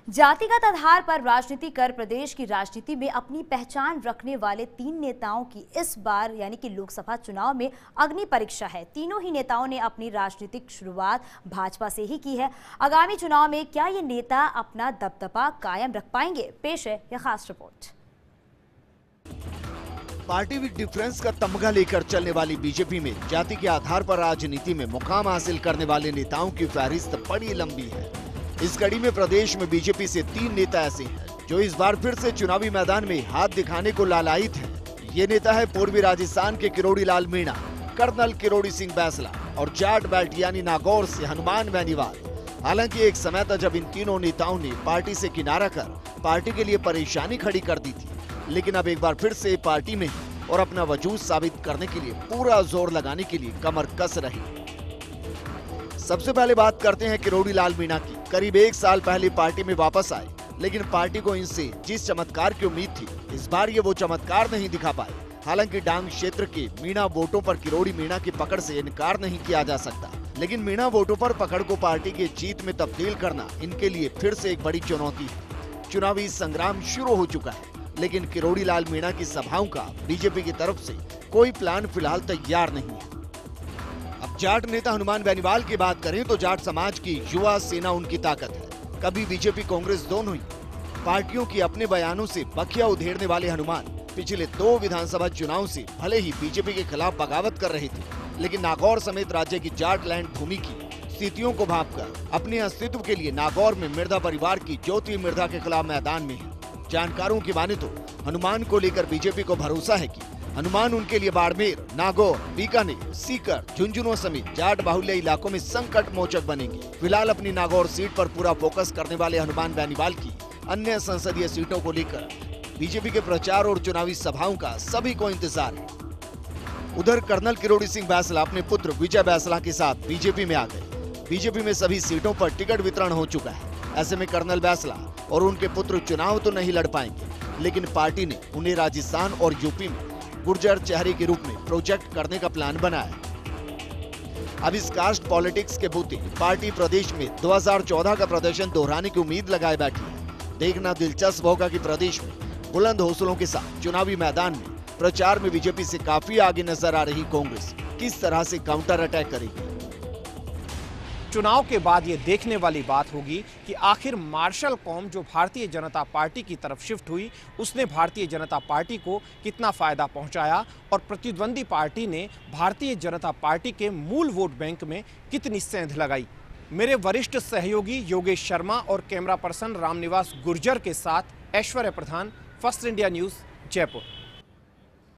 जातिगत आधार पर राजनीति कर प्रदेश की राजनीति में अपनी पहचान रखने वाले 3 नेताओं की इस बार यानी कि लोकसभा चुनाव में अग्नि परीक्षा है। तीनों ही नेताओं ने अपनी राजनीतिक शुरुआत भाजपा से ही की है। आगामी चुनाव में क्या ये नेता अपना दबदबा कायम रख पाएंगे? पेश है यह खास रिपोर्ट। पार्टी विद डिफरेंस का तमगा लेकर चलने वाली बीजेपी में जाति के आधार पर राजनीति में मुकाम हासिल करने वाले नेताओं की फहरिस्त बड़ी लंबी है। इस कड़ी में प्रदेश में बीजेपी से 3 नेता ऐसे हैं जो इस बार फिर से चुनावी मैदान में हाथ दिखाने को लालायित हैं। ये नेता है पूर्वी राजस्थान के किरोड़ी लाल मीणा, कर्नल किरोड़ी सिंह बैंसला और जाट बेल्ट यानी नागौर से हनुमान बेनीवाल। हालांकि एक समय था जब इन तीनों नेताओं ने पार्टी से किनारा कर पार्टी के लिए परेशानी खड़ी कर दी थी, लेकिन अब एक बार फिर से पार्टी में और अपना वजूद साबित करने के लिए पूरा जोर लगाने के लिए कमर कस रही। सबसे पहले बात करते हैं किरोड़ी लाल मीणा की। करीब 1 साल पहले पार्टी में वापस आए, लेकिन पार्टी को इनसे जिस चमत्कार की उम्मीद थी, इस बार ये वो चमत्कार नहीं दिखा पाए। हालांकि डांग क्षेत्र के मीणा वोटों पर किरोड़ी मीणा की पकड़ से इनकार नहीं किया जा सकता, लेकिन मीणा वोटों पर पकड़ को पार्टी की जीत में तब्दील करना इनके लिए फिर से एक बड़ी चुनौती है। चुनावी संग्राम शुरू हो चुका है, लेकिन किरोड़ी लाल मीणा की सभाओं का बीजेपी की तरफ से कोई प्लान फिलहाल तैयार नहीं है। अब जाट नेता हनुमान बेनीवाल की बात करें तो जाट समाज की युवा सेना उनकी ताकत है। कभी बीजेपी कांग्रेस दोनों ही पार्टियों की अपने बयानों से बखिया उधेड़ने वाले हनुमान पिछले 2 विधानसभा चुनाव से भले ही बीजेपी के खिलाफ बगावत कर रहे थे, लेकिन नागौर समेत राज्य की जाट लैंड भूमि की स्थितियों को भांपकर अपने अस्तित्व के लिए नागौर में मिर्धा परिवार की ज्योति मिर्धा के खिलाफ मैदान में है। जानकारों की माने तो हनुमान को लेकर बीजेपी को भरोसा है कि हनुमान उनके लिए बाड़मेर, नागौर, बीकानेर, सीकर, झुंझुनू समेत जाट बाहुल्य इलाकों में संकट मोचक बनेंगे। फिलहाल अपनी नागौर सीट पर पूरा फोकस करने वाले हनुमान बेनीवाल की अन्य संसदीय सीटों को लेकर बीजेपी के प्रचार और चुनावी सभाओं का सभी को इंतजार है। उधर कर्नल किरोड़ी सिंह बैंसला अपने पुत्र विजय बैंसला के साथ बीजेपी में आ गए। बीजेपी में सभी सीटों पर टिकट वितरण हो चुका है। ऐसे में कर्नल बैंसला और उनके पुत्र चुनाव तो नहीं लड़ पाएंगे, लेकिन पार्टी ने उन्हें राजस्थान और यूपी में गुर्जर चेहरे के रूप में प्रोजेक्ट करने का प्लान बनाया है। अब इस कास्ट पॉलिटिक्स के बूते पार्टी प्रदेश में 2014 का प्रदर्शन दोहराने की उम्मीद लगाए बैठी है। देखना दिलचस्प होगा कि प्रदेश में बुलंद हौसलों के साथ चुनावी मैदान में प्रचार में बीजेपी से काफी आगे नजर आ रही कांग्रेस किस तरह से काउंटर अटैक करेगी। चुनाव के बाद ये देखने वाली बात होगी कि आखिर मार्शल कौम जो भारतीय जनता पार्टी की तरफ शिफ्ट हुई, उसने भारतीय जनता पार्टी को कितना फायदा पहुंचाया और प्रतिद्वंदी पार्टी ने भारतीय जनता पार्टी के मूल वोट बैंक में कितनी सेंध लगाई। मेरे वरिष्ठ सहयोगी योगेश शर्मा और कैमरा पर्सन रामनिवास गुर्जर के साथ ऐश्वर्य प्रधान, फर्स्ट इंडिया न्यूज़, जयपुर।